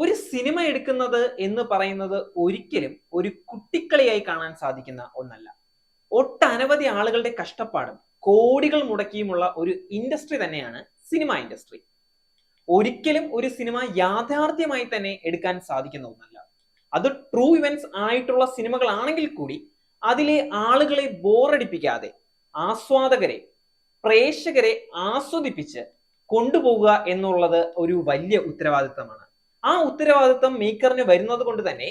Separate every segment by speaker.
Speaker 1: ഒരു സിനിമ എടുക്കുന്നത് എന്ന് പറയുന്നത് ഒരിക്കലും ഒരു കുട്ടിക്കളിയായി കാണാൻ സാധിക്കുന്ന ഒന്നല്ല. ഒട്ടനവധി ആളുകളുടെ കഷ്ടപ്പാടും കോടികൾ മുടക്കിയുമുള്ള ഒരു ഇൻഡസ്ട്രി തന്നെയാണ് സിനിമ ഇൻഡസ്ട്രി. ഒരിക്കലും ഒരു സിനിമ യാഥാർത്ഥ്യമായി തന്നെ എടുക്കാൻ സാധിക്കുന്ന ഒന്നല്ല. അത് ട്രൂ ഇവന്റ്സ് ആയിട്ടുള്ള സിനിമകളാണെങ്കിൽ കൂടി അതിലെ ആളുകളെ ബോറടിപ്പിക്കാതെ ആസ്വാദകരെ, പ്രേക്ഷകരെ ആസ്വദിപ്പിച്ച് കൊണ്ടുപോകുക എന്നുള്ളത് ഒരു വലിയ ഉത്തരവാദിത്തമാണ്. ആ ഉത്തരവാദിത്തം മേക്കറിന് വരുന്നത് കൊണ്ട് തന്നെ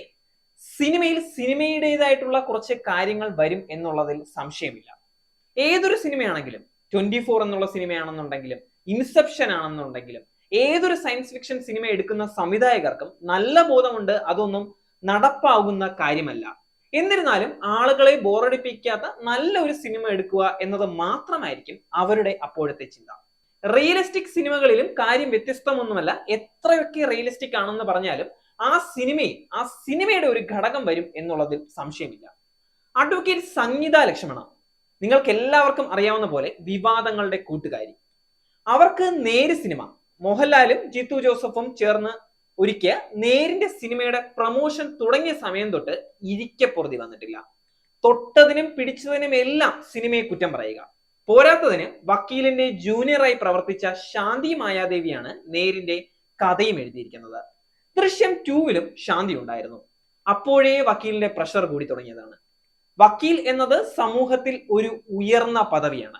Speaker 1: സിനിമയിൽ സിനിമയുടേതായിട്ടുള്ള കുറച്ച് കാര്യങ്ങൾ വരും എന്നുള്ളതിൽ സംശയമില്ല. ഏതൊരു സിനിമയാണെങ്കിലും 24 എന്നുള്ള സിനിമയാണെന്നുണ്ടെങ്കിലും ഇൻസെപ്ഷൻ ആണെന്നുണ്ടെങ്കിലും ഏതൊരു സയൻസ് ഫിക്ഷൻ സിനിമ എടുക്കുന്ന സംവിധായകർക്കും നല്ല ബോധമുണ്ട് അതൊന്നും നടപ്പാകുന്ന കാര്യമല്ല. എന്നിരുന്നാലും ആളുകളെ ബോറടിപ്പിക്കാത്ത നല്ല ഒരു സിനിമ എടുക്കുക എന്നത് മാത്രമായിരിക്കും അവരുടെ അപ്പോഴത്തെ ചിന്ത. റിയലിസ്റ്റിക് സിനിമകളിലും കാര്യം വ്യത്യസ്തമൊന്നുമല്ല. എത്രയൊക്കെ റിയലിസ്റ്റിക് ആണെന്ന് പറഞ്ഞാലും ആ സിനിമയുടെ ഒരു ഘടകം വരും എന്നുള്ളതിൽ സംശയമില്ല. അഡ്വക്കേറ്റ് സംഗീത ലക്ഷ്മണ നിങ്ങൾക്ക് എല്ലാവർക്കും അറിയാവുന്ന പോലെ വിവാദങ്ങളുടെ കൂട്ടുകാരി. അവർക്ക് നേര് സിനിമ മോഹൻലാലും ജിത്തു ജോസഫും ചേർന്ന് ഒരിക്കൽ നേരിന്റെ സിനിമയുടെ പ്രൊമോഷൻ തുടങ്ങിയ സമയം തൊട്ട് ഇരിക്കപ്പുറതി വന്നിട്ടില്ല. തൊട്ടതിനും പിടിച്ചതിനും എല്ലാം സിനിമയെ കുറ്റം പറയുക. പോരാത്തതിന് വക്കീലിന്റെ ജൂനിയറായി പ്രവർത്തിച്ച ശാന്തി മായാദേവിയാണ് നേരിന്റെ കഥയും എഴുതിയിരിക്കുന്നത്. ദൃശ്യം 2-ലും ശാന്തി ഉണ്ടായിരുന്നു. അപ്പോഴേ വക്കീലിന്റെ പ്രഷർ കൂടി തുടങ്ങിയതാണ്. വക്കീൽ എന്നത് സമൂഹത്തിൽ ഒരു ഉയർന്ന പദവിയാണ്.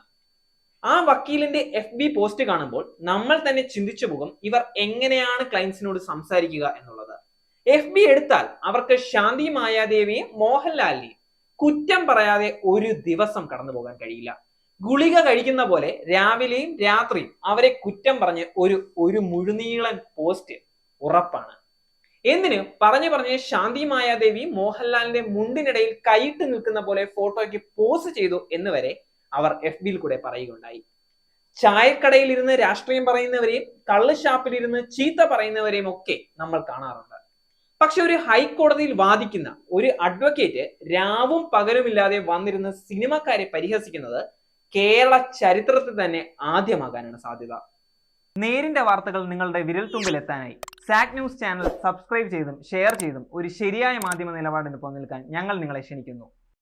Speaker 1: ആ വക്കീലിന്റെ FB പോസ്റ്റ് കാണുമ്പോൾ നമ്മൾ തന്നെ ചിന്തിച്ചു പോകും, ഇവർ എങ്ങനെയാണ് ക്ലയൻസിനോട് സംസാരിക്കുക എന്നുള്ളത്. FB എടുത്താൽ അവർക്ക് ശാന്തി മായാദേവിയെയും മോഹൻലാലിനെയും കുറ്റം പറയാതെ ഒരു ദിവസം കടന്നു പോകാൻ കഴിയില്ല. ഗുളിക കഴിക്കുന്ന പോലെ രാവിലെയും രാത്രിയും അവരെ കുറ്റം പറഞ്ഞ് ഒരു മുഴുനീളൻ പോസ്റ്റ് ഉറപ്പാണ്. എന്തിന് പറഞ്ഞ് ശാന്തി മായാദേവി മോഹൻലാലിന്റെ മുണ്ടിനിടയിൽ കൈയിട്ട് നിൽക്കുന്ന പോലെ ഫോട്ടോയ്ക്ക് പോസ്റ്റ് ചെയ്തു എന്ന് വരെ അവർ FBയിൽ കൂടെ പറയുകയുണ്ടായി. ചായക്കടയിൽ ഇരുന്ന് രാഷ്ട്രീയം പറയുന്നവരെയും കള്ള് ഷാപ്പിലിരുന്ന് ചീത്ത പറയുന്നവരെയും ഒക്കെ നമ്മൾ കാണാറുണ്ട്. പക്ഷെ ഒരു ഹൈക്കോടതിയിൽ വാദിക്കുന്ന ഒരു അഡ്വക്കേറ്റ് രാവും പകലുമില്ലാതെ വന്നിരുന്ന് സിനിമക്കാരെ പരിഹസിക്കുന്നത് കേരള ചരിത്രത്തിൽ തന്നെ ആദ്യമാകാനാണ് സാധ്യത. നേരിന്റെ വാർത്തകൾ നിങ്ങളുടെ വിരൽത്തുമ്പിൽ എത്താനായി സാക് ന്യൂസ് ചാനൽ സബ്സ്ക്രൈബ് ചെയ്തും ഷെയർ ചെയ്തും ഒരു ശരിയായ മാധ്യമ നിലപാടിന് പോകാൻ ഞങ്ങൾ നിങ്ങളെ ക്ഷണിക്കുന്നു.